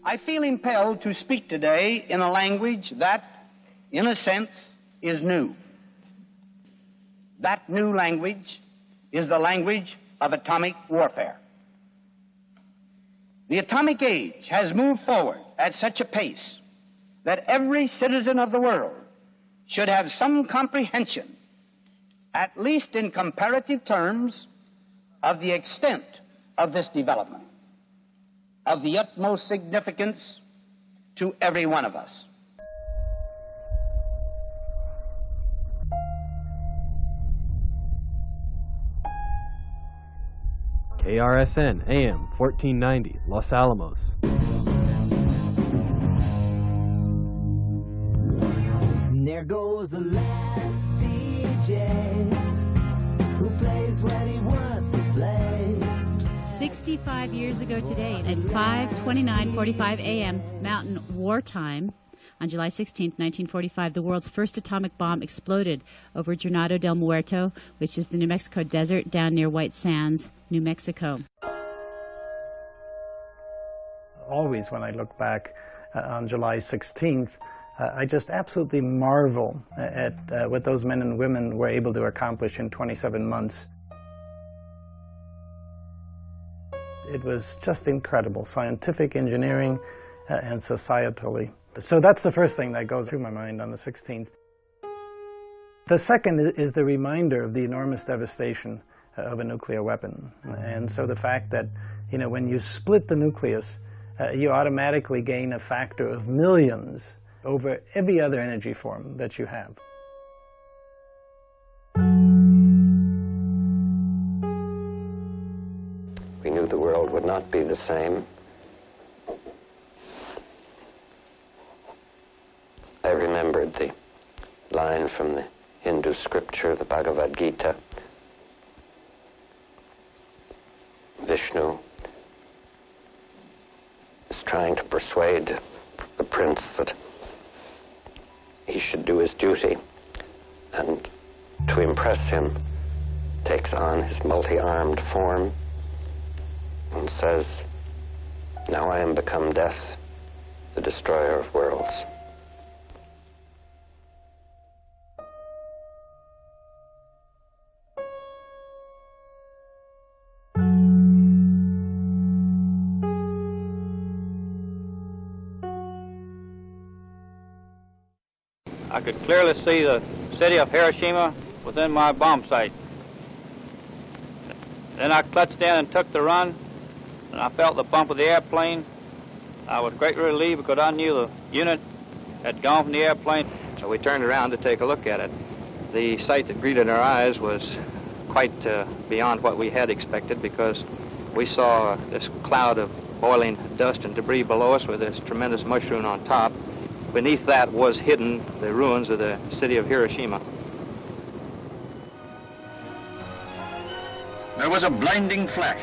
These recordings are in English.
I feel impelled to speak today in a language that, in a sense, is new. That new language is the language of atomic warfare. The atomic age has moved forward at such a pace that every citizen of the world should have some comprehension, at least in comparative terms, of the extent of this development, of the utmost significance to every one of us. KRSN AM 1490, Los Alamos. There goes the last DJ who plays when he wants to play. 65 years ago today at 5:29:45 a.m. Mountain War Time, on July 16, 1945, the world's first atomic bomb exploded over Granado del Muerto, which is the New Mexico desert down near White Sands, New Mexico. Always when I look back on July 16th, I just absolutely marvel at what those men and women were able to accomplish in 27 months. It was just incredible, scientific, engineering, and societally. So that's the first thing that goes through my mind on the 16th. The second is the reminder of the enormous devastation of a nuclear weapon. And so the fact that, you know, when you split the nucleus, you automatically gain a factor of millions over every other energy form that you have. We knew the world would not be the same. I remembered the line from the Hindu scripture, the Bhagavad Gita. Vishnu is trying to persuade the prince that he should do his duty, and to impress him takes on his multi-armed form and says, "Now I am become death, the destroyer of worlds." I could clearly see the city of Hiroshima within my bomb sight. Then I clutched in and took the run, and I felt the bump of the airplane. I was greatly relieved because I knew the unit had gone from the airplane. So we turned around to take a look at it. The sight that greeted our eyes was quite beyond what we had expected, because we saw this cloud of boiling dust and debris below us with this tremendous mushroom on top. Beneath that was hidden the ruins of the city of Hiroshima. There was a blinding flash,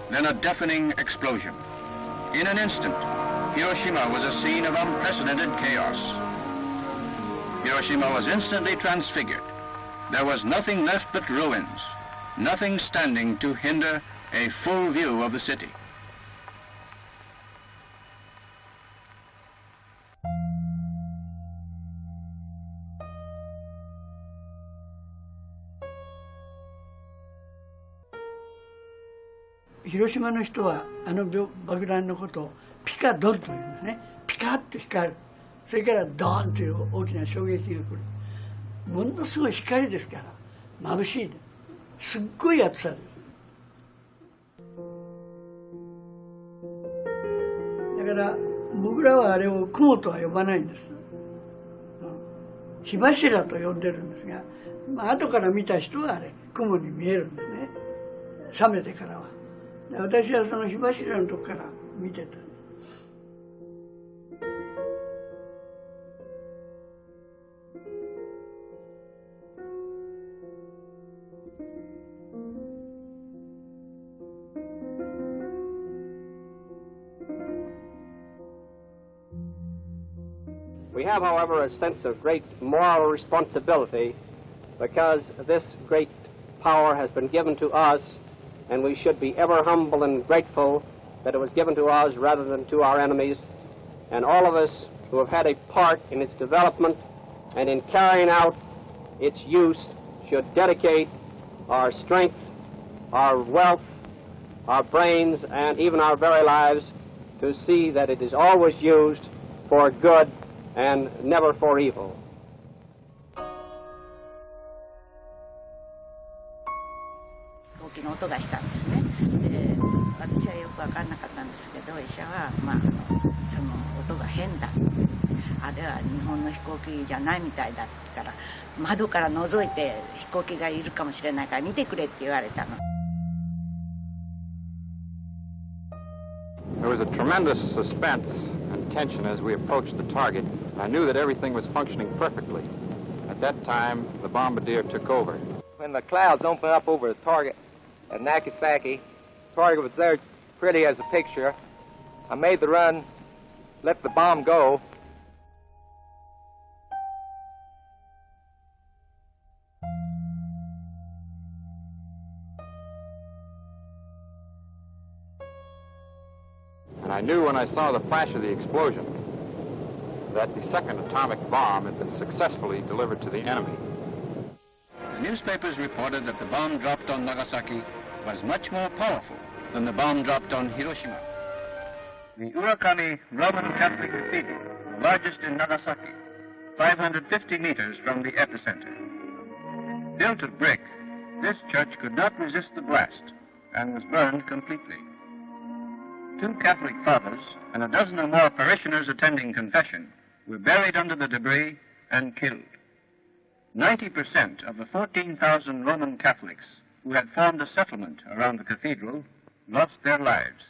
then a deafening explosion. In an instant, Hiroshima was a scene of unprecedented chaos. Hiroshima was instantly transfigured. There was nothing left but ruins, nothing standing to hinder a full view of the city. Hiroshima の人はあの爆弾のことをピカドルというんですね。ピカッと光る。それからドーンという大きな衝撃が来る。ものすごい光ですから眩しい。すっごい暑さです。だから僕らはあれを雲とは呼ばないんです。火柱と呼んでるんですが、まあ後から見た人はあれ雲に見えるんですね。冷めてからは。私はその火柱のとこから見てた。We have, however, a sense of great moral responsibility because this great power has been given to us, and we should be ever humble and grateful that it was given to us rather than to our enemies, and all of us who have had a part in its development and in carrying out its use should dedicate our strength, our wealth, our brains, and even our very lives to see that it is always used for good and never for evil. 飛行機の音がしたんですね。で、私はよく分かんなかったんですけど、医者は、その音が変だ。あれは日本の飛行機じゃないみたいだから、窓から覗いて飛行機がいるかもしれないから見てくれって言われたの。There was a tremendous suspense and tension as we approached the target. I knew that everything was functioning perfectly. At that time, the bombardier took over. When the clouds opened up over the target at Nagasaki, the target was there pretty as a picture. I made the run, let the bomb go. And I knew when I saw the flash of the explosion that the second atomic bomb had been successfully delivered to the enemy. The newspapers reported that the bomb dropped on Nagasaki was much more powerful than the bomb dropped on Hiroshima. The Urakami Roman Catholic Cathedral, the largest in Nagasaki, 550 meters from the epicenter. Built of brick, this church could not resist the blast and was burned completely. 2 Catholic fathers and a dozen or more parishioners attending confession were buried under the debris and killed. 90% of the 14,000 Roman Catholics who had formed a settlement around the cathedral lost their lives.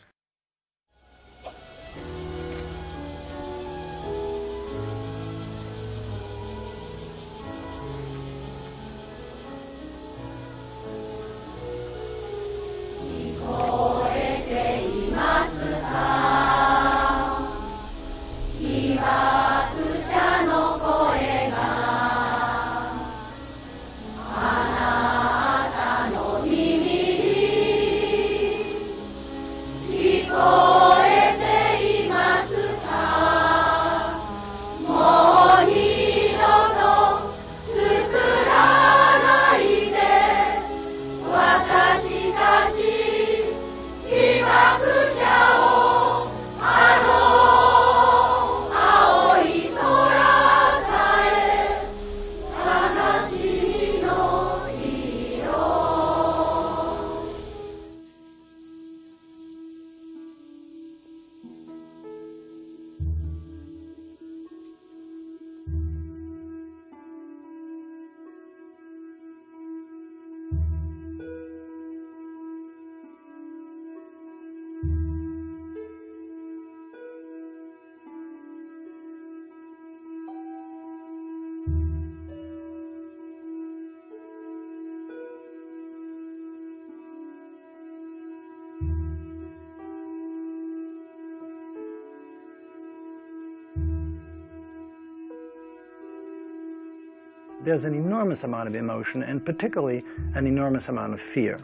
There's an enormous amount of emotion, and particularly an enormous amount of fear.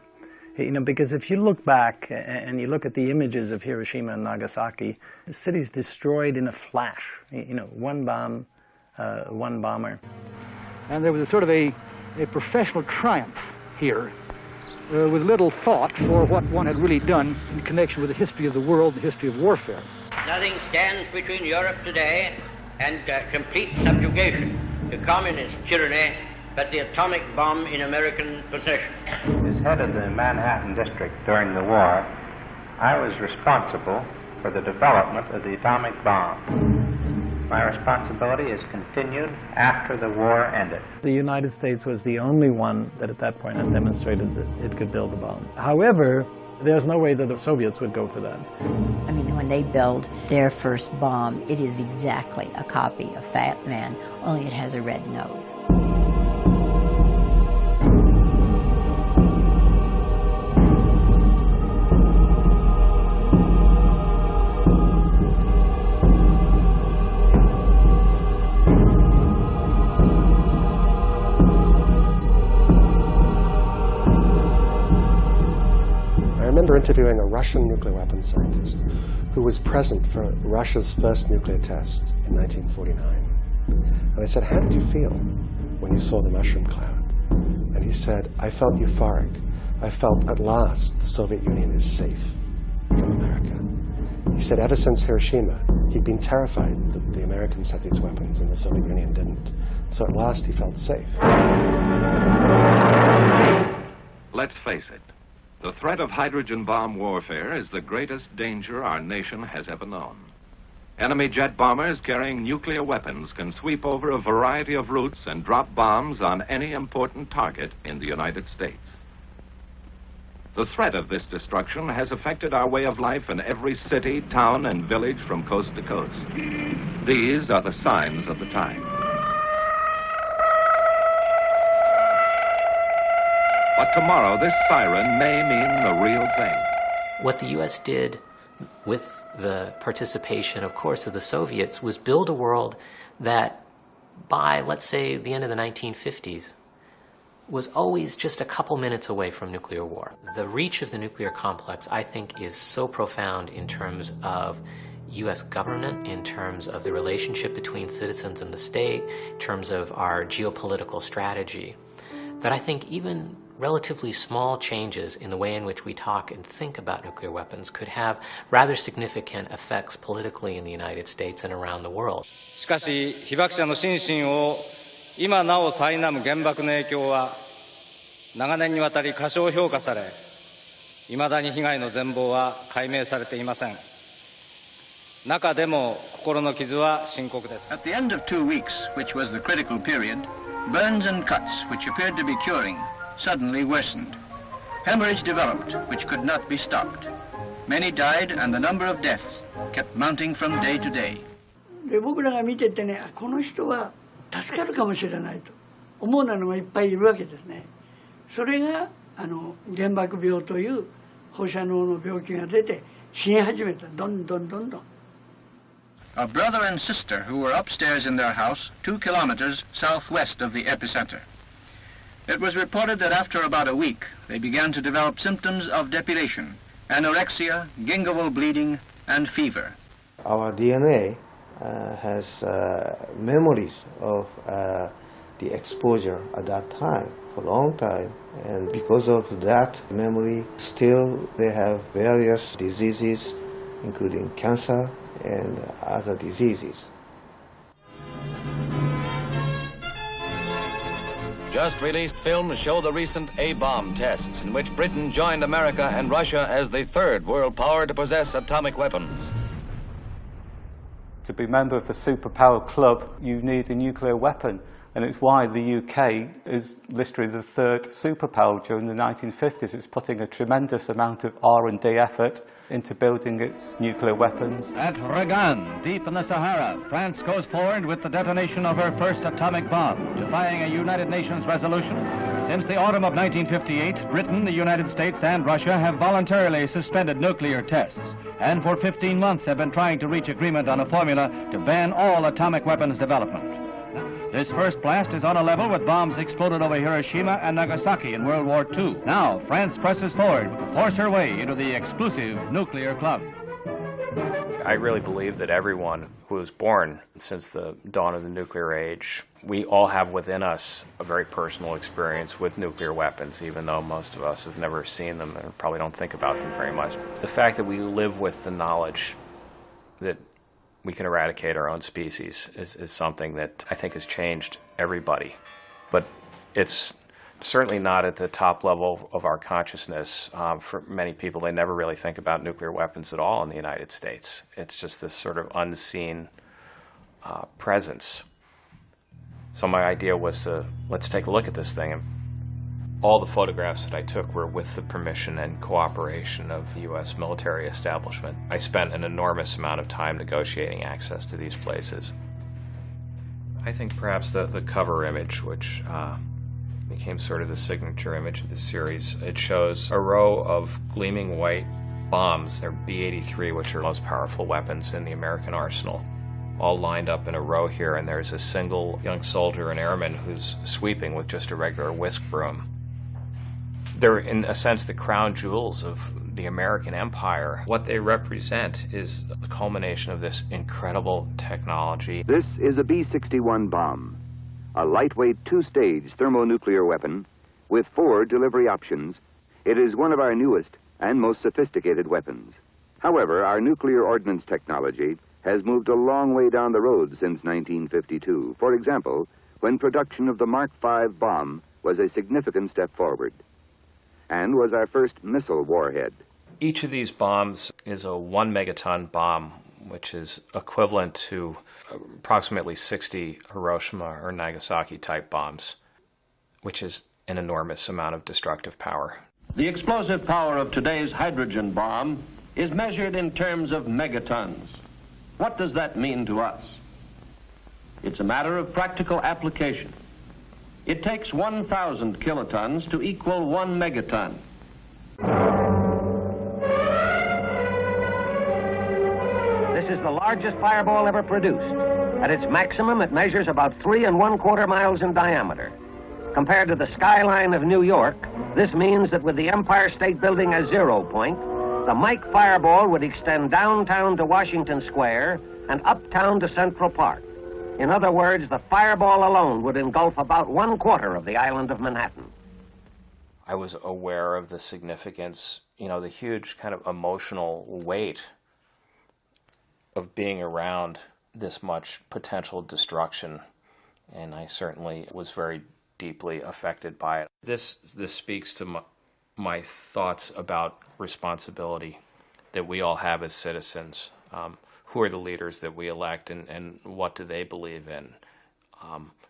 You know, because if you look back and you look at the images of Hiroshima and Nagasaki, the city's destroyed in a flash. You know, one bomb, one bomber. And there was a sort of a professional triumph here, with little thought for what one had really done in connection with the history of the world, the history of warfare. Nothing stands between Europe today and complete subjugation to communist tyranny but the atomic bomb in American possession. As head of the Manhattan District during the war, I was responsible for the development of the atomic bomb. My responsibility is continued after the war ended. The United States was the only one that at that point had demonstrated that it could build a bomb. However, there's no way that the Soviets would go for that. I mean, when they build their first bomb, it is exactly a copy of Fat Man, only it has a red nose. I remember interviewing a Russian nuclear weapons scientist who was present for Russia's first nuclear tests in 1949. And I said, how did you feel when you saw the mushroom cloud? And he said, I felt euphoric. I felt at last the Soviet Union is safe from America. He said ever since Hiroshima, he'd been terrified that the Americans had these weapons and the Soviet Union didn't. So at last he felt safe. Let's face it, the threat of hydrogen bomb warfare is the greatest danger our nation has ever known. Enemy jet bombers carrying nuclear weapons can sweep over a variety of routes and drop bombs on any important target in the United States. The threat of this destruction has affected our way of life in every city, town, and village from coast to coast. These are the signs of the time. But tomorrow, this siren may mean the real thing. What the U.S. did with the participation, of course, of the Soviets was build a world that by, let's say, the end of the 1950s, was always just a couple minutes away from nuclear war. The reach of the nuclear complex, I think, is so profound in terms of U.S. government, in terms of the relationship between citizens and the state, in terms of our geopolitical strategy, that I think even relatively small changes in the way in which we talk and think about nuclear weapons could have rather significant effects politically in the United States and around the world. しかし、被爆者の心身を今なお苛む原爆の影響は長年にわたり過小評価され、未だに被害の全貌は解明されていません。中でも心の傷は深刻です。 At the end of 2 weeks, which was the critical period, burns and cuts, which appeared to be curing, suddenly worsened. Hemorrhage developed, which could not be stopped. Many died, and the number of deaths kept mounting from day to day. で僕らが見ててね、この人は助かるかもしれないと思うのがいっぱいいるわけですね。それが原爆病という放射能の病気が出て死に始めた。どんどんどんどん。A brother and sister who were upstairs in their house 2 kilometers southwest of the epicenter. It was reported that after about a week, they began to develop symptoms of depilation, anorexia, gingival bleeding, and fever. Our DNA has memories of the exposure at that time for a long time, and because of that memory, still they have various diseases, including cancer and other diseases. Just released films show the recent A-bomb tests in which Britain joined America and Russia as the third world power to possess atomic weapons. To be a member of the superpower club, you need a nuclear weapon, and it's why the UK is literally the third superpower during the 1950s. It's putting a tremendous amount of R&D effort into building its nuclear weapons. At Regan, deep in the Sahara, France goes forward with the detonation of her first atomic bomb, defying a United Nations resolution. Since the autumn of 1958, Britain, the United States, and Russia have voluntarily suspended nuclear tests, and for 15 months have been trying to reach agreement on a formula to ban all atomic weapons development. This first blast is on a level with bombs exploded over Hiroshima and Nagasaki in World War II. Now, France presses forward to force her way into the exclusive nuclear club. I really believe that everyone who was born since the dawn of the nuclear age, we all have within us a very personal experience with nuclear weapons, even though most of us have never seen them and probably don't think about them very much. The fact that we live with the knowledge that we can eradicate our own species is something that I think has changed everybody. But it's certainly not at the top level of our consciousness. For many people, they never really think about nuclear weapons at all in the United States. It's just this sort of unseen presence. So my idea was to, let's take a look at this thing. And all the photographs that I took were with the permission and cooperation of the U.S. military establishment. I spent an enormous amount of time negotiating access to these places. I think perhaps the cover image, which became sort of the signature image of the series, it shows a row of gleaming white bombs. They're B-83, which are the most powerful weapons in the American arsenal, all lined up in a row here, and there's a single young soldier and airman who's sweeping with just a regular whisk broom. They're, in a sense, the crown jewels of the American empire. What they represent is the culmination of this incredible technology. This is a B-61 bomb, a lightweight two-stage thermonuclear weapon with 4 delivery options. It is one of our newest and most sophisticated weapons. However, our nuclear ordnance technology has moved a long way down the road since 1952. For example, when production of the Mark V bomb was a significant step forward and was our first missile warhead. Each of these bombs is a 1 megaton bomb, which is equivalent to approximately 60 Hiroshima or Nagasaki type bombs, which is an enormous amount of destructive power. The explosive power of today's hydrogen bomb is measured in terms of megatons. What does that mean to us? It's a matter of practical application. It takes 1,000 kilotons to equal 1 megaton. This is the largest fireball ever produced. At its maximum, it measures about 3 1/4 miles in diameter. Compared to the skyline of New York, this means that with the Empire State Building as 0 point, the Mike Fireball would extend downtown to Washington Square and uptown to Central Park. In other words, the fireball alone would engulf about 1/4 of the island of Manhattan. I was aware of the significance, the huge kind of emotional weight of being around this much potential destruction, and I certainly was very deeply affected by it. This speaks to my thoughts about responsibility that we all have as citizens. Who are the leaders that we elect, and what do they believe in?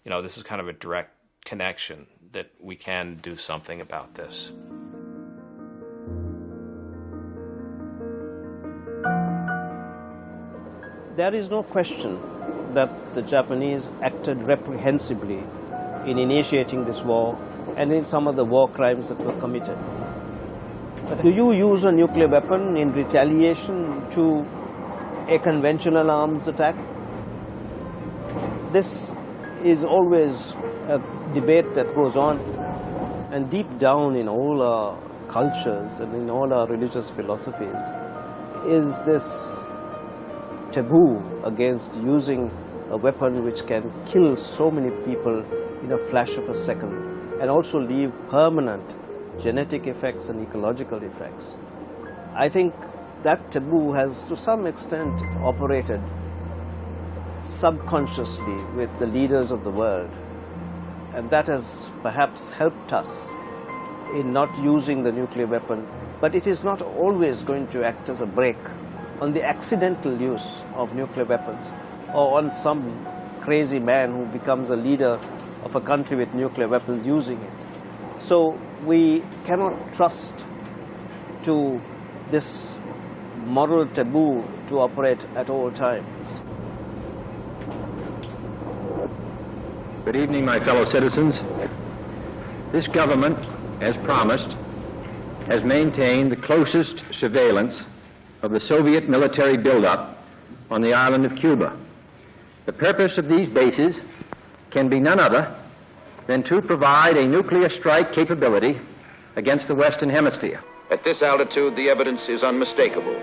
This is kind of a direct connection that we can do something about this. There is no question that the Japanese acted reprehensibly in initiating this war and in some of the war crimes that were committed. But do you use a nuclear weapon in retaliation to a conventional arms attack? This is always a debate that goes on, and deep down in all our cultures and in all our religious philosophies is this taboo against using a weapon which can kill so many people in a flash of a second and also leave permanent genetic effects and ecological effects. I think that taboo has to some extent operated subconsciously with the leaders of the world, and that has perhaps helped us in not using the nuclear weapon, but it is not always going to act as a brake on the accidental use of nuclear weapons or on some crazy man who becomes a leader of a country with nuclear weapons using it. So we cannot trust to this moral taboo to operate at all times. Good evening, my fellow citizens. This government, as promised, has maintained the closest surveillance of the Soviet military buildup on the island of Cuba. The purpose of these bases can be none other than to provide a nuclear strike capability against the Western Hemisphere. At this altitude, the evidence is unmistakable.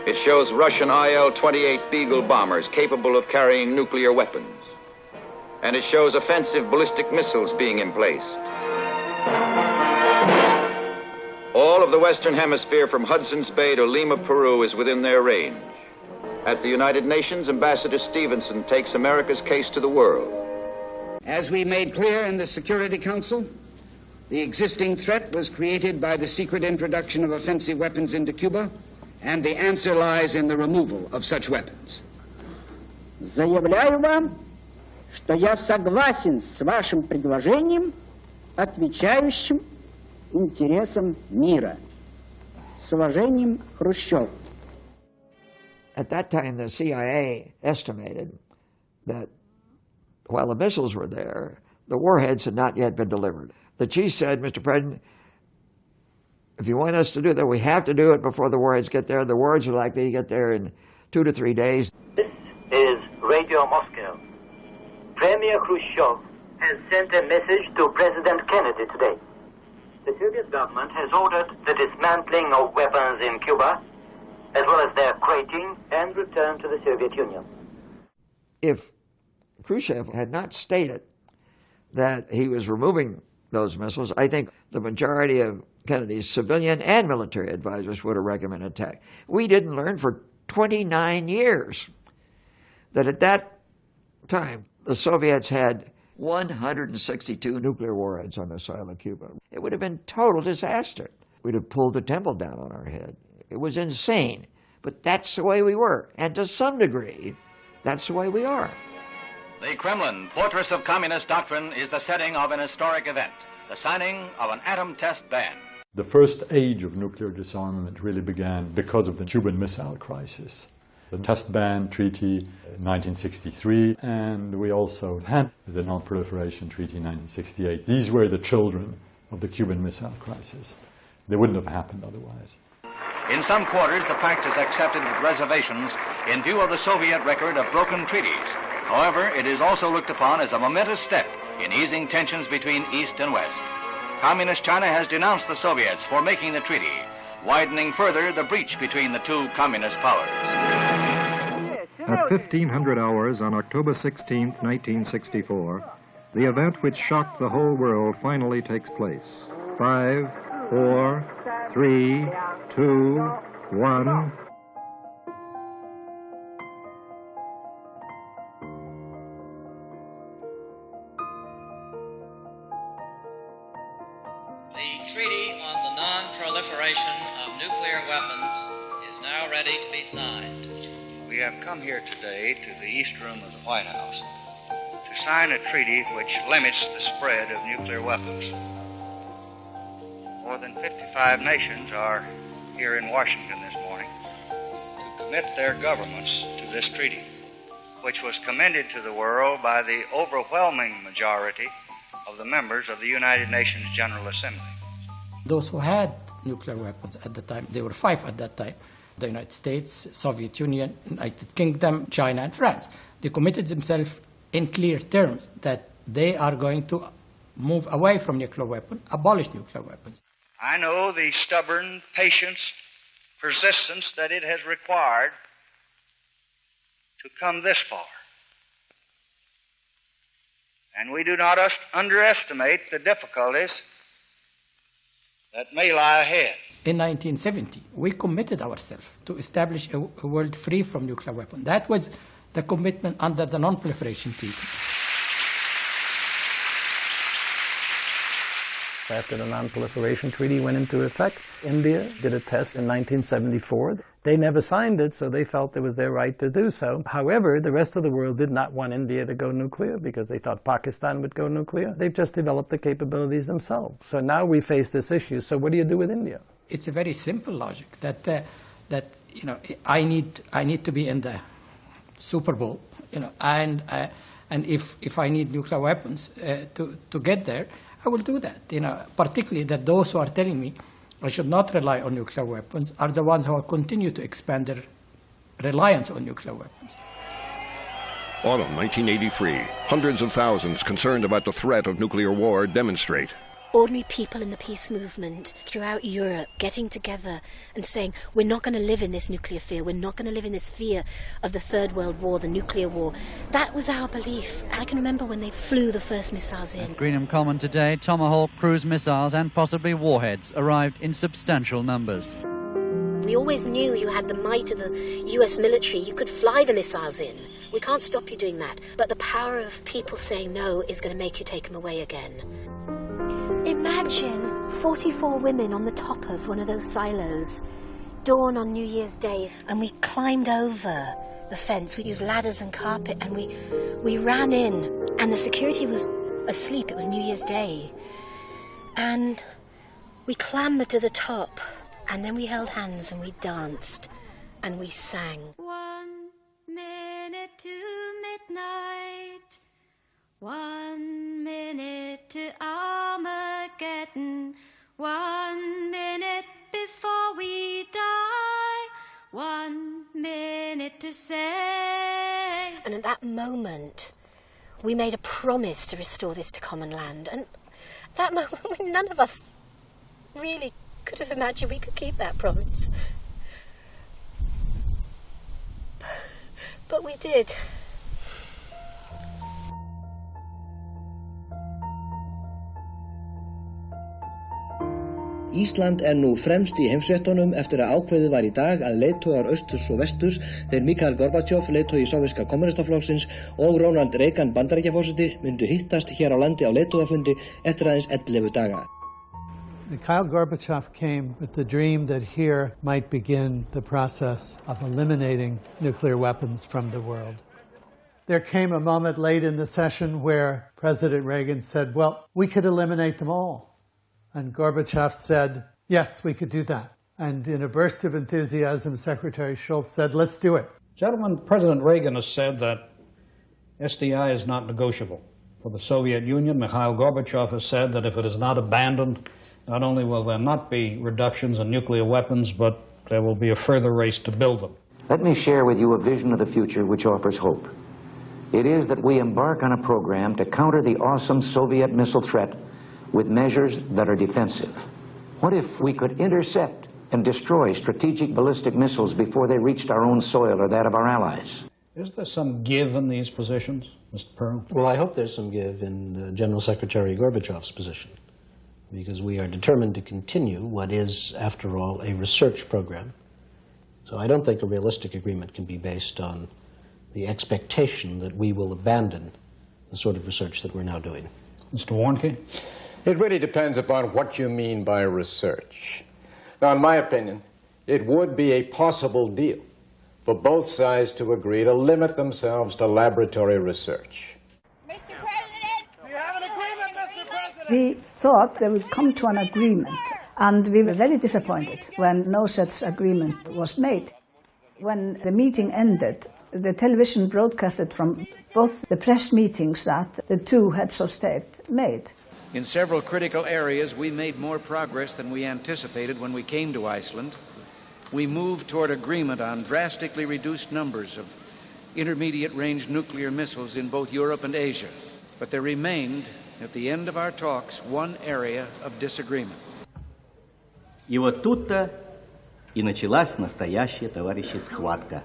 It shows Russian IL-28 Beagle bombers capable of carrying nuclear weapons. And it shows offensive ballistic missiles being emplaced. All of the Western Hemisphere from Hudson's Bay to Lima, Peru is within their range. At the United Nations, Ambassador Stevenson takes America's case to the world. As we made clear in the Security Council, the existing threat was created by the secret introduction of offensive weapons into Cuba, and the answer lies in the removal of such weapons. Заявляю вам, что я согласен с вашим предложением, отвечающим интересам мира. С уважением, Хрущев. At that time, the CIA estimated that while the missiles were there, the warheads had not yet been delivered. The chief said, Mr. President, if you want us to do that, we have to do it before the warheads get there. The warheads are likely to get there in 2 to 3 days. This is Radio Moscow. Premier Khrushchev has sent a message to President Kennedy today. The Soviet government has ordered the dismantling of weapons in Cuba, as well as their crating and return to the Soviet Union. If Khrushchev had not stated that he was removing those missiles, I think the majority of Kennedy's civilian and military advisors would have recommended attack. We didn't learn for 29 years that at that time the Soviets had 162 nuclear warheads on the soil of Cuba. It would have been total disaster. We'd have pulled the temple down on our head. It was insane, but that's the way we were. And to some degree, that's the way we are. The Kremlin, fortress of communist doctrine, is the setting of an historic event, the signing of an atom test ban. The first age of nuclear disarmament really began because of the Cuban Missile Crisis. The Test Ban Treaty in 1963, and we also had the Non-Proliferation Treaty in 1968. These were the children of the Cuban Missile Crisis. They wouldn't have happened otherwise. In some quarters, the pact is accepted with reservations in view of the Soviet record of broken treaties. However, it is also looked upon as a momentous step in easing tensions between East and West. Communist China has denounced the Soviets for making the treaty, widening further the breach between the two communist powers. At 1500 hours on October 16, 1964, the event which shocked the whole world finally takes place. 5, 4, 3, 2, 1. The Treaty on the Non-Proliferation of Nuclear Weapons is now ready to be signed. We have come here today to the East Room of the White House to sign a treaty which limits the spread of nuclear weapons. More than 55 nations are here in Washington this morning to commit their governments to this treaty, which was commended to the world by the overwhelming majority of the members of the United Nations General Assembly. Those who had nuclear weapons at the time, there were 5 at that time, the United States, Soviet Union, United Kingdom, China, and France. They committed themselves in clear terms that they are going to move away from nuclear weapons, abolish nuclear weapons. I know the stubborn patience, persistence that it has required to come this far. And we do not underestimate the difficulties that may lie ahead. In 1970, we committed ourselves to establish a world free from nuclear weapons. That was the commitment under the Non-Proliferation Treaty. After the Non-Proliferation Treaty went into effect, India did a test in 1974. They never signed it, so they felt it was their right to do so. However, the rest of the world did not want India to go nuclear because they thought Pakistan would go nuclear. They've just developed the capabilities themselves. So now we face this issue. So what do you do with India? It's a very simple logic that I need to be in the Super Bowl, and if I need nuclear weapons to get there, I will do that. Particularly that those who are telling me I should not rely on nuclear weapons are the ones who continue to expand their reliance on nuclear weapons. Autumn 1983. Hundreds of thousands concerned about the threat of nuclear war demonstrate. Ordinary people in the peace movement throughout Europe getting together and saying, we're not going to live in this nuclear fear, we're not going to live in this fear of the Third World War, the nuclear war. That was our belief. I can remember when they flew the first missiles in. At Greenham Common today, Tomahawk cruise missiles and possibly warheads arrived in substantial numbers. We always knew you had the might of the US military. You could fly the missiles in. We can't stop you doing that. But the power of people saying no is going to make you take them away again. Imagine 44 women on the top of one of those silos, dawn on New Year's Day, and we climbed over the fence. We used ladders and carpet, and we ran in, and the security was asleep. It was New Year's Day. And we clambered to the top, and then we held hands, and we danced, and we sang. 1 minute to midnight, 1 minute to Armageddon, 1 minute before we die, 1 minute to say. And at that moment, we made a promise to restore this to common land. And at that moment, none of us really could have imagined we could keep that promise. But we did. Ísland nú fremst í heimsfréttunum eftir að ákveðið var í dag að leiðtogar austurs og vesturs, þeir Mikhail Gorbachev, leiðtogi sovjerska kommunistaflokksins og Ronald Reagan Bandaríkjaforseti myndu hittast hér á landi á leiðtogafundi eftir aðeins 11 daga. Mikhail Gorbachev came with the dream that here might begin the process of eliminating nuclear weapons from the world. There came a moment late in the session where President Reagan said, well, we could eliminate them all. And Gorbachev said, yes, we could do that. And in a burst of enthusiasm, Secretary Shultz said, let's do it. Gentlemen, President Reagan has said that SDI is not negotiable. For the Soviet Union, Mikhail Gorbachev has said that if it is not abandoned, not only will there not be reductions in nuclear weapons, but there will be a further race to build them. Let me share with you a vision of the future which offers hope. It is that we embark on a program to counter the awesome Soviet missile threat with measures that are defensive. What if we could intercept and destroy strategic ballistic missiles before they reached our own soil or that of our allies? Is there some give in these positions, Mr. Pearl? Well, I hope there's some give in General Secretary Gorbachev's position, because we are determined to continue what is, after all, a research program. So I don't think a realistic agreement can be based on the expectation that we will abandon the sort of research that we're now doing. Mr. Warnke? It really depends upon what you mean by research. Now, in my opinion, it would be a possible deal for both sides to agree to limit themselves to laboratory research. We thought they would come to an agreement, and we were very disappointed when no such agreement was made. When the meeting ended, the television broadcasted from both the press meetings that the two heads of state made. In several critical areas, we made more progress than we anticipated when we came to Iceland. We moved toward agreement on drastically reduced numbers of intermediate-range nuclear missiles in both Europe and Asia. But there remained, at the end of our talks, one area of disagreement. И вот тут-то и началась настоящая, товарищи, схватка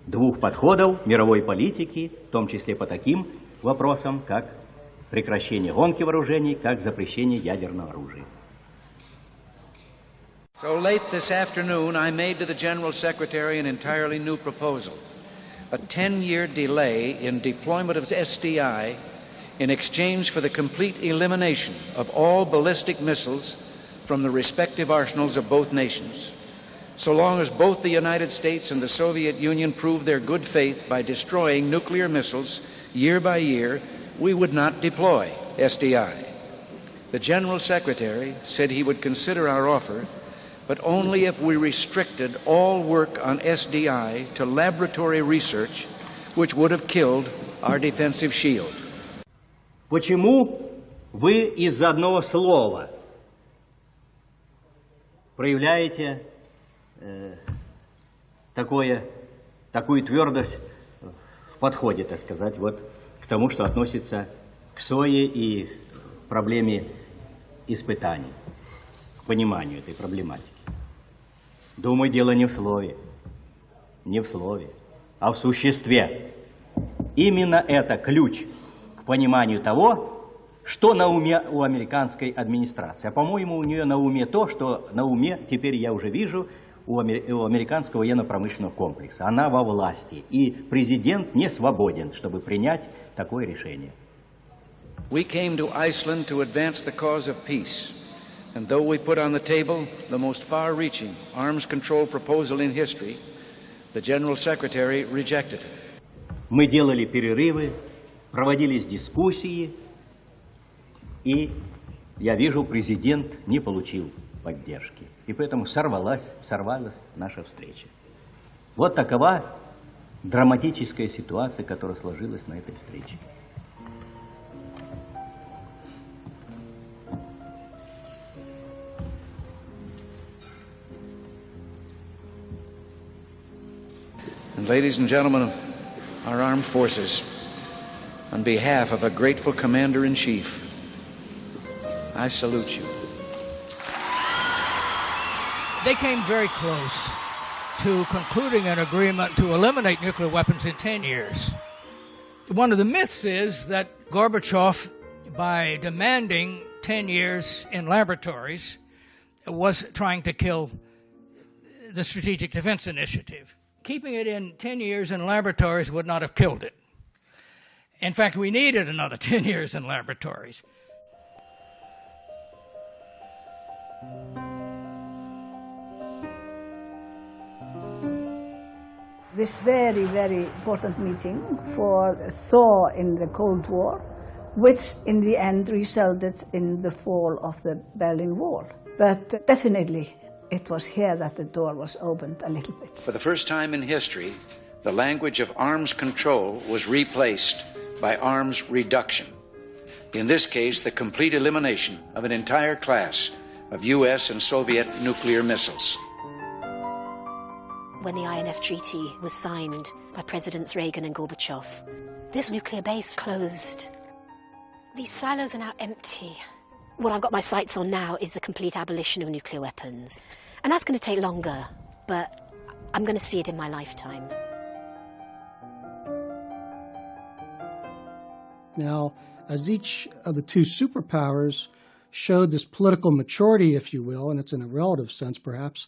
двух подходов мировой политики, в том числе по таким вопросам, как прекращение гонки вооружений, как запрещение ядерного оружия. So late this afternoon, I made to the General Secretary an entirely new proposal, a 10-year delay in deployment of SDI in exchange for the complete elimination of all ballistic missiles from the respective arsenals of both nations. So long as both the United States and the Soviet Union prove their good faith by destroying nuclear missiles year by year, we would not deploy SDI. The General Secretary said he would consider our offer, but only if we restricted all work on SDI to laboratory research, which would have killed our defensive shield. Почему вы из-за одного слова проявляете такую твердость в подходе, так сказать, вот к тому, что относится к СОЕ и проблеме испытаний, к пониманию этой проблематики? Думаю, дело не в слове, а в существе. Именно это ключ к пониманию того, что на уме у американской администрации. А по-моему, у нее на уме то, что на уме, теперь я уже вижу, у американского военно-промышленного комплекса. Она во власти, и президент не свободен, чтобы принять такое решение. We came to Iceland to advance the cause of peace. And though we put on the table the most far-reaching arms control proposal in history, the General Secretary rejected it. Мы делали перерывы, проводились дискуссии, и, я вижу, президент не получил поддержки. И поэтому сорвалась наша встреча. Вот такова драматическая ситуация, которая сложилась на этой встрече. And ladies and gentlemen of our armed forces, on behalf of a grateful commander-in-chief, I salute you. They came very close to concluding an agreement to eliminate nuclear weapons in 10 years. One of the myths is that Gorbachev, by demanding 10 years in laboratories, was trying to kill the Strategic Defense Initiative. Keeping it in 10 years in laboratories would not have killed it. In fact, we needed another 10 years in laboratories. This very, very important meeting for a thaw in the Cold War, which in the end resulted in the fall of the Berlin Wall. But definitely it was here that the door was opened a little bit. For the first time in history, the language of arms control was replaced by arms reduction. In this case, the complete elimination of an entire class of U.S. and Soviet nuclear missiles. When the INF Treaty was signed by Presidents Reagan and Gorbachev, this nuclear base closed. These silos are now empty. What I've got my sights on now is the complete abolition of nuclear weapons. And that's going to take longer, but I'm going to see it in my lifetime. Now, as each of the two superpowers showed this political maturity, if you will, and it's in a relative sense perhaps,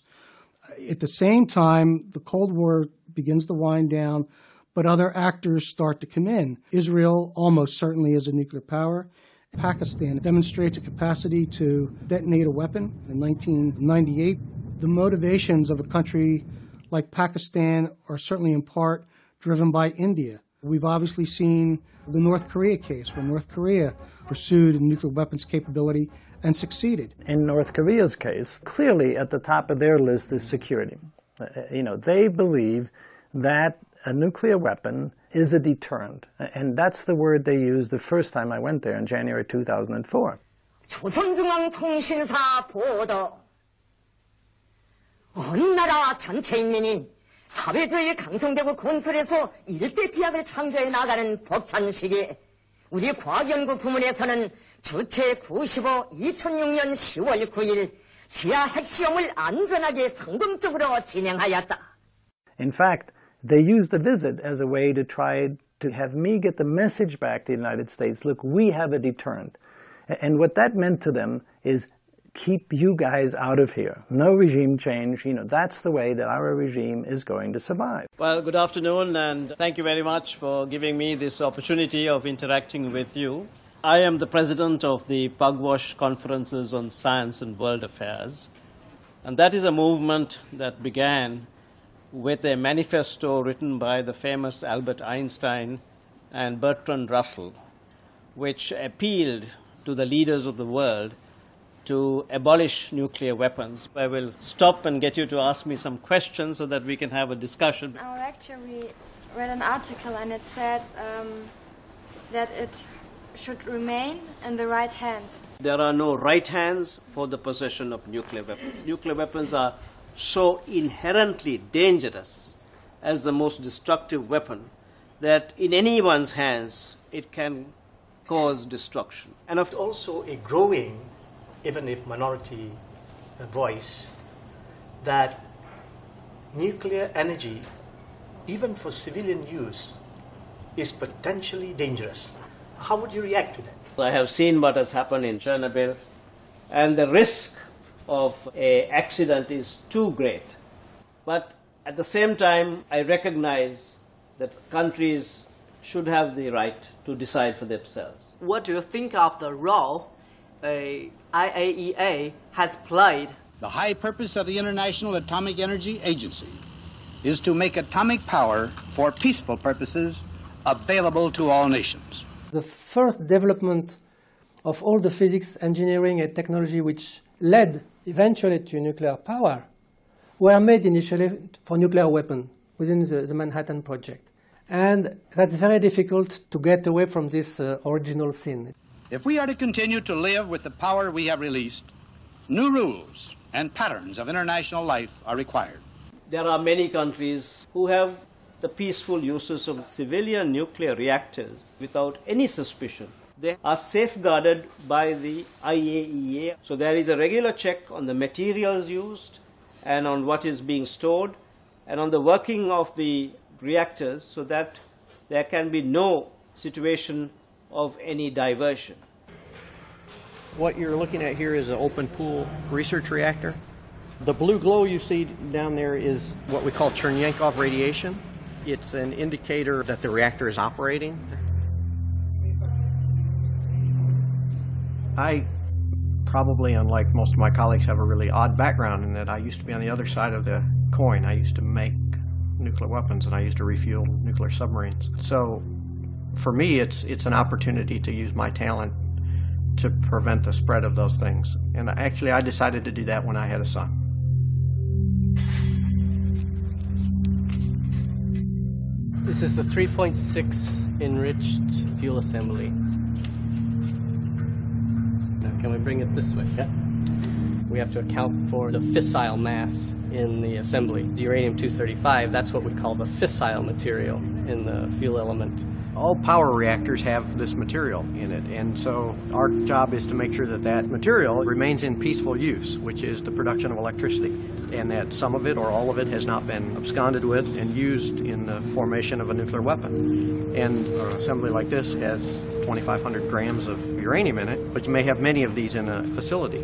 at the same time, the Cold War begins to wind down, but other actors start to come in. Israel almost certainly is a nuclear power. Pakistan demonstrates a capacity to detonate a weapon in 1998. The motivations of a country like Pakistan are certainly in part driven by India. We've obviously seen the North Korea case, where North Korea pursued a nuclear weapons capability and succeeded. In North Korea's case, clearly at the top of their list is security. They believe that a nuclear weapon is a deterrent, and that's the word they used the first time I went there in January 2004. 조선중앙통신사 보도. 어느 나라 전체 인민이 사회주의 강성되고 건설해서 일대 비약을 창조해 나가는 벅찬 시기에 우리 과학연구 부문에서는 주체 95 2006년 10월 9일 지하 핵시험을 안전하게 성공적으로 진행하였다. In fact, they used the visit as a way to try to have me get the message back to the United States, look, we have a deterrent. And what that meant to them is keep you guys out of here. No regime change. That's the way that our regime is going to survive. Well, good afternoon, and thank you very much for giving me this opportunity of interacting with you. I am the president of the Pugwash Conferences on Science and World Affairs, and that is a movement that began with a manifesto written by the famous Albert Einstein and Bertrand Russell, which appealed to the leaders of the world to abolish nuclear weapons. I will stop and get you to ask me some questions so that we can have a discussion. In our lecture we read an article and it said that it should remain in the right hands. There are no right hands for the possession of nuclear weapons. Nuclear weapons are so inherently dangerous as the most destructive weapon that in anyone's hands it can cause destruction. And also a growing, even if minority voice, that nuclear energy, even for civilian use, is potentially dangerous. How would you react to that? I have seen what has happened in Chernobyl, and the risk of an accident is too great. But at the same time, I recognize that countries should have the right to decide for themselves. What do you think of the role IAEA has played? The high purpose of the International Atomic Energy Agency is to make atomic power for peaceful purposes available to all nations. The first development of all the physics, engineering, and technology which led eventually to nuclear power were made initially for nuclear weapons within the Manhattan Project. And that's very difficult to get away from this original sin. If we are to continue to live with the power we have released, new rules and patterns of international life are required. There are many countries who have the peaceful uses of civilian nuclear reactors without any suspicion. They are safeguarded by the IAEA. So there is a regular check on the materials used and on what is being stored, and on the working of the reactors so that there can be no situation of any diversion. What you're looking at here is an open pool research reactor. The blue glow you see down there is what we call Chernyankov radiation. It's an indicator that the reactor is operating. I probably, unlike most of my colleagues, have a really odd background in that I used to be on the other side of the coin. I used to make nuclear weapons and I used to refuel nuclear submarines. So for me, it's an opportunity to use my talent to prevent the spread of those things. And actually, I decided to do that when I had a son. This is the 3.6 enriched fuel assembly. Now, can we bring it this way? Yeah. We have to account for the fissile mass in the assembly. The uranium-235, that's what we call the fissile material in the fuel element. All power reactors have this material in it, and so our job is to make sure that that material remains in peaceful use, which is the production of electricity, and that some of it or all of it has not been absconded with and used in the formation of a nuclear weapon. And an assembly like this has 2,500 grams of uranium in it, but you may have many of these in a facility,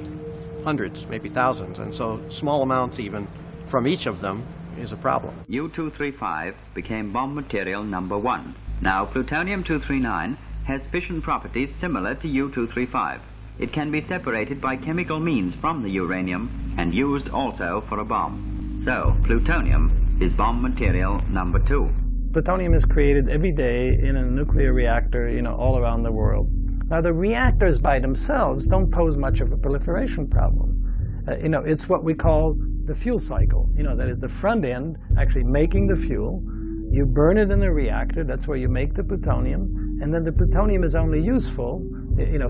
hundreds, maybe thousands, and so small amounts even from each of them is a problem. U-235 became bomb material number 1. Now, plutonium-239 has fission properties similar to U-235. It can be separated by chemical means from the uranium and used also for a bomb. So, plutonium is bomb material number 2. Plutonium is created every day in a nuclear reactor, all around the world. Now, the reactors by themselves don't pose much of a proliferation problem. It's what we call the fuel cycle. That is the front end actually making the fuel. You burn it in a reactor, that's where you make the plutonium, and then the plutonium is only useful,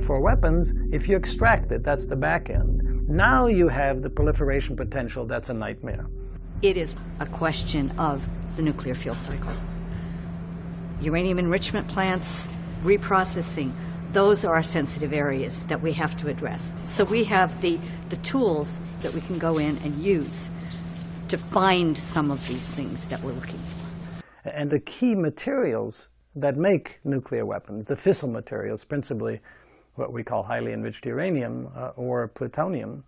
for weapons if you extract it. That's the back end. Now you have the proliferation potential. That's a nightmare. It is a question of the nuclear fuel cycle. Uranium enrichment plants, reprocessing, those are sensitive areas that we have to address. So we have the tools that we can go in and use to find some of these things that we're looking for. And the key materials that make nuclear weapons, the fissile materials, principally what we call highly enriched uranium or plutonium,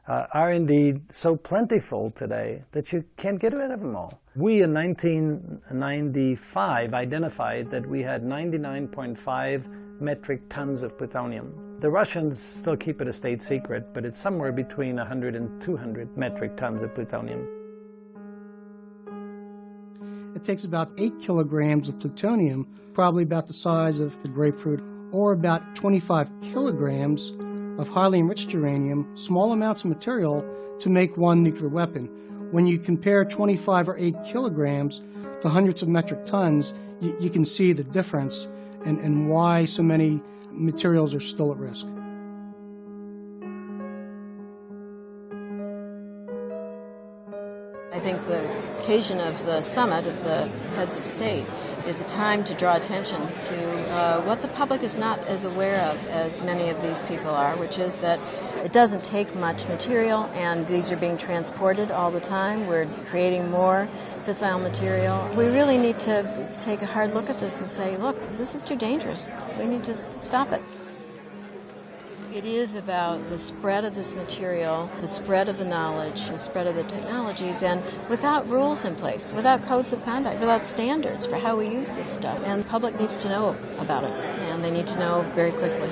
are indeed so plentiful today that you can't get rid of them all. We in 1995 identified that we had 99.5 metric tons of plutonium. The Russians still keep it a state secret, but it's somewhere between 100 and 200 metric tons of plutonium. It takes about 8 kilograms of plutonium, probably about the size of a grapefruit, or about 25 kilograms of highly enriched uranium, small amounts of material, to make one nuclear weapon. When you compare 25 or 8 kilograms to hundreds of metric tons, you can see the difference and why so many materials are still at risk. I think the occasion of the summit of the heads of state is a time to draw attention to what the public is not as aware of as many of these people are, which is that it doesn't take much material and these are being transported all the time. We're creating more fissile material. We really need to take a hard look at this and say, look, this is too dangerous. We need to stop it. It is about the spread of this material, the spread of the knowledge, the spread of the technologies, and without rules in place, without codes of conduct, without standards for how we use this stuff. And the public needs to know about it, and they need to know very quickly.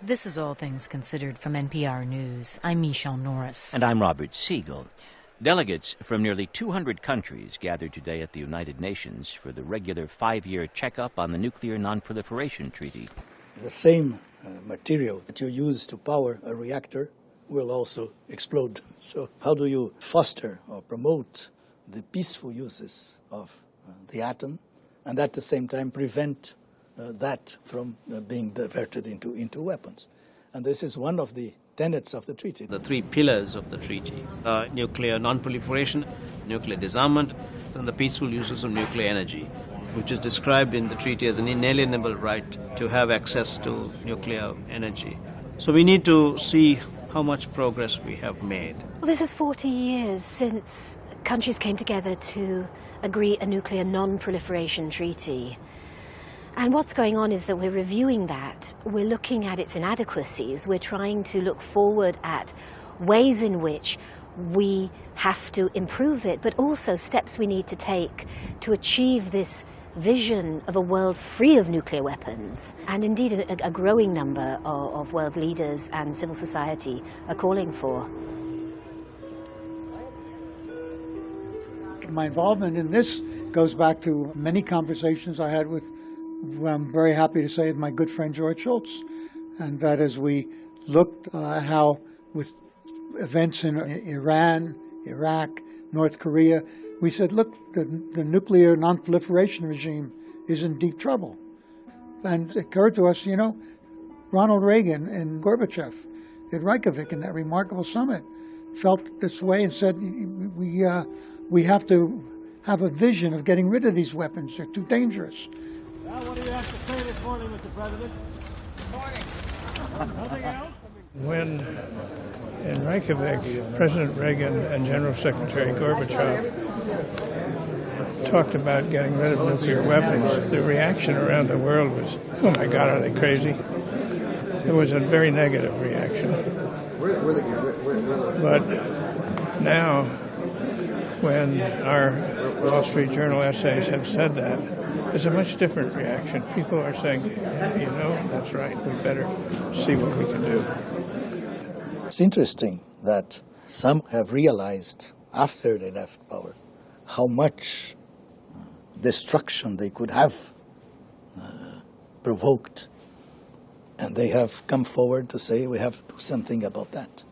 This is All Things Considered from NPR News. I'm Michelle Norris. And I'm Robert Siegel. Delegates from nearly 200 countries gathered today at the United Nations for the regular 5-year checkup on the Nuclear Non-Proliferation Treaty. The same material that you use to power a reactor will also explode. So how do you foster or promote the peaceful uses of the atom and at the same time prevent that from being diverted into weapons? And this is one of the tenets of the treaty. The 3 pillars of the treaty: nuclear non-proliferation, nuclear disarmament, and the peaceful uses of nuclear energy. which is described in the treaty as an inalienable right to have access to nuclear energy. So we need to see how much progress we have made. Well, this is 40 years since countries came together to agree a nuclear non-proliferation treaty. And what's going on is that we're reviewing that. We're looking at its inadequacies. We're trying to look forward at ways in which we have to improve it, but also steps we need to take to achieve this vision of a world free of nuclear weapons. And indeed, a growing number of world leaders and civil society are calling for. My involvement in this goes back to many conversations I had with, I'm very happy to say, my good friend George Shultz. And that as we looked at how, with events in Iran, Iraq, North Korea, we said, look, the nuclear non-proliferation regime is in deep trouble. And it occurred to us, you know, Ronald Reagan and Gorbachev at Reykjavik in that remarkable summit felt this way and said, we have to have a vision of getting rid of these weapons. They're too dangerous. Now, what do you have to say this morning, Mr. President? Good morning. Nothing else? When in Reykjavik, President Reagan and General Secretary Gorbachev talked about getting rid of nuclear weapons, the reaction around the world was, oh my God, are they crazy? It was a very negative reaction. But now, when our Wall Street Journal essays have said that, there's a much different reaction. People are saying, you know, that's right, we better see what we can do. It's interesting that some have realized after they left power how much destruction they could have provoked. And they have come forward to say we have to do something about that.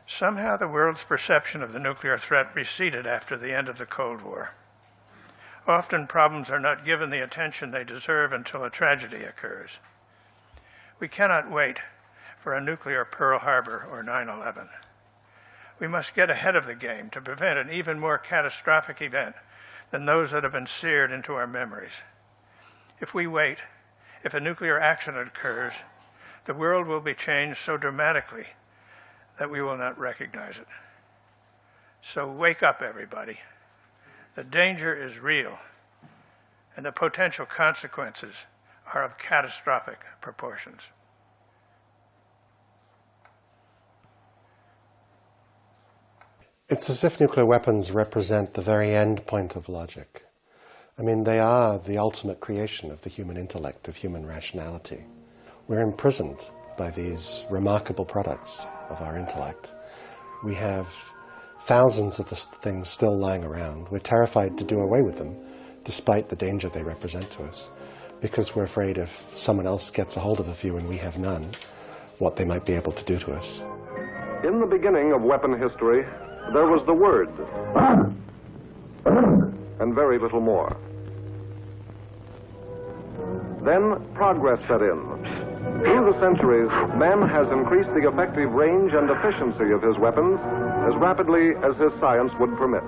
Somehow the world's perception of the nuclear threat receded after the end of the Cold War. Often problems are not given the attention they deserve until a tragedy occurs. We cannot wait for a nuclear Pearl Harbor or 9/11. We must get ahead of the game to prevent an even more catastrophic event than those that have been seared into our memories. If we wait, if a nuclear accident occurs, the world will be changed so dramatically that we will not recognize it. So wake up, everybody. The danger is real, and the potential consequences are of catastrophic proportions. It's as if nuclear weapons represent the very end point of logic. I mean, they are the ultimate creation of the human intellect, of human rationality. We're imprisoned by these remarkable products of our intellect. We have thousands of these things still lying around. We're terrified to do away with them, despite the danger they represent to us, because we're afraid if someone else gets a hold of a few and we have none, what they might be able to do to us. In the beginning of weapon history, there was the word, and very little more. Then progress set in. Through the centuries, man has increased the effective range and efficiency of his weapons as rapidly as his science would permit.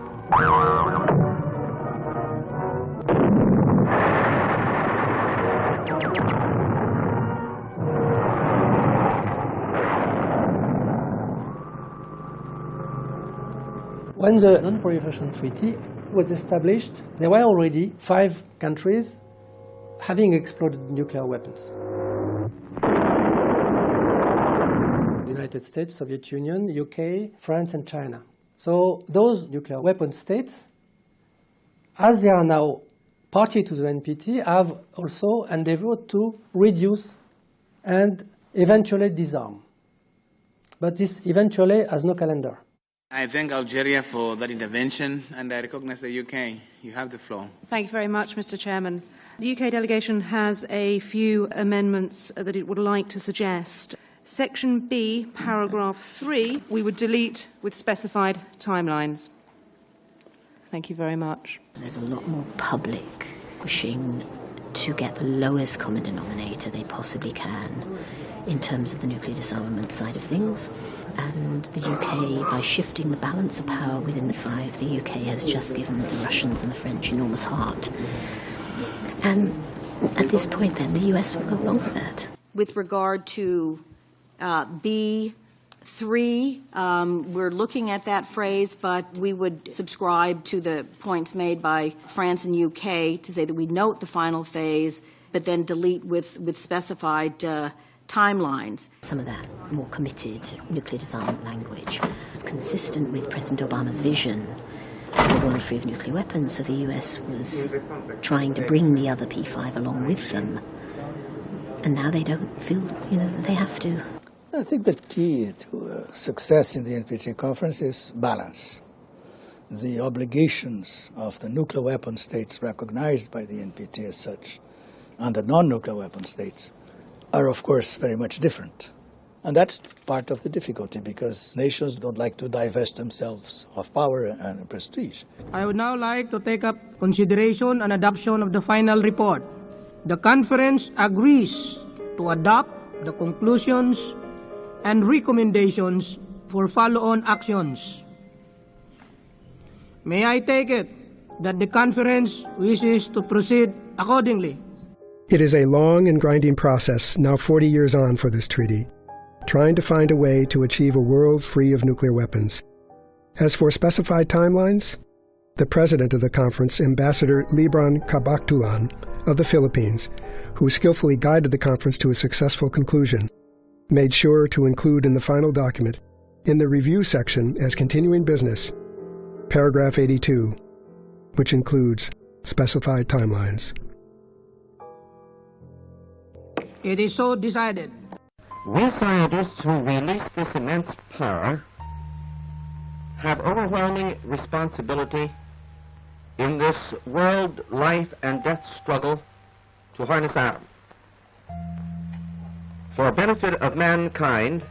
When the Non-Proliferation Treaty was established, there were already 5 countries having exploded nuclear weapons. The United States, Soviet Union, UK, France and China. So those nuclear weapon states, as they are now party to the NPT, have also endeavored to reduce and eventually disarm. But this eventually has no calendar. I thank Algeria for that intervention, and I recognize the UK. You have the floor. Thank you very much, Mr. Chairman. The UK delegation has a few amendments that it would like to suggest. Section B, paragraph 3, we would delete with specified timelines. Thank you very much. There's a lot more public pushing to get the lowest common denominator they possibly can in terms of the nuclear disarmament side of things. And the UK, by shifting the balance of power within the 5, the UK has just given the Russians and the French enormous heart. And at this point, then, the US will go along with that. With regard to B3, we're looking at that phrase, but we would subscribe to the points made by France and UK to say that we note the final phase, but then delete with specified timelines. Some of that more committed nuclear disarmament language was consistent with President Obama's vision of a world free of nuclear weapons, so the US was trying to bring the other P5 along with them. And now they don't feel, that they have to. I think the key to success in the NPT conference is balance. The obligations of the nuclear weapon states recognized by the NPT as such and the non-nuclear weapon states are, of course, very much different. And that's part of the difficulty, because nations don't like to divest themselves of power and prestige. I would now like to take up consideration and adoption of the final report. The conference agrees to adopt the conclusions and recommendations for follow-on actions. May I take it that the conference wishes to proceed accordingly? It is a long and grinding process, now 40 years on for this treaty, trying to find a way to achieve a world free of nuclear weapons. As for specified timelines, the president of the conference, Ambassador Libran Kabaktulan of the Philippines, who skillfully guided the conference to a successful conclusion, made sure to include in the final document, in the review section as continuing business, paragraph 82, which includes specified timelines. It is so decided. We scientists who release this immense power have overwhelming responsibility in this world life and death struggle to harness atom for benefit of mankind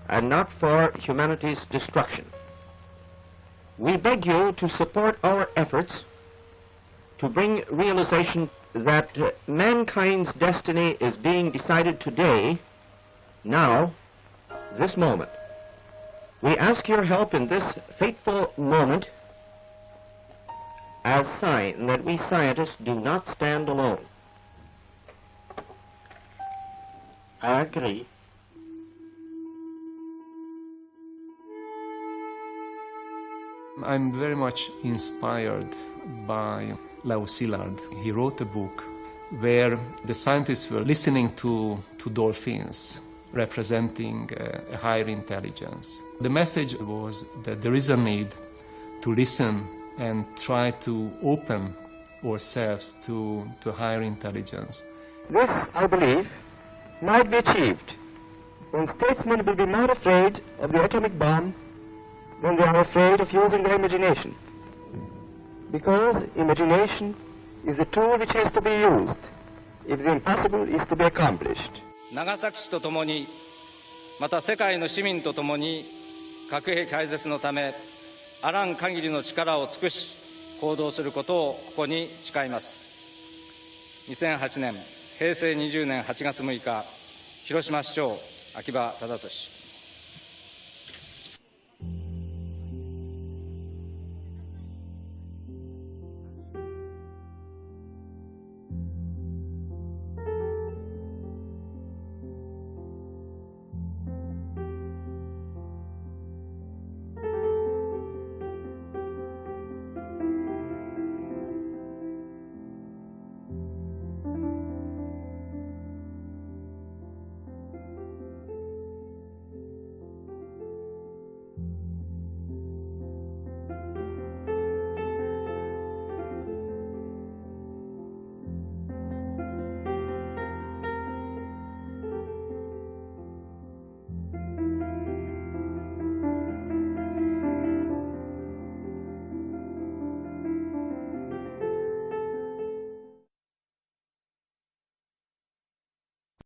and not for humanity's destruction. We beg you to support our efforts to bring realization that mankind's destiny is being decided today, now, this moment. We ask your help in this fateful moment as sign that we scientists do not stand alone. I agree. I'm very much inspired by Leo Szilard. He wrote a book where the scientists were listening to dolphins representing a higher intelligence. The message was that there is a need to listen and try to open ourselves to higher intelligence. This, I believe, might be achieved when statesmen will be more afraid of the atomic bomb than they are afraid of using their imagination. Because imagination is a tool which has to be used if the impossible is to be accomplished. 長崎市とともに、また世界の市民とともに核兵器廃絶のためあらん限りの力を尽くし行動することをここに誓います。2008年平成20年8月6日、広島市長秋葉忠俊。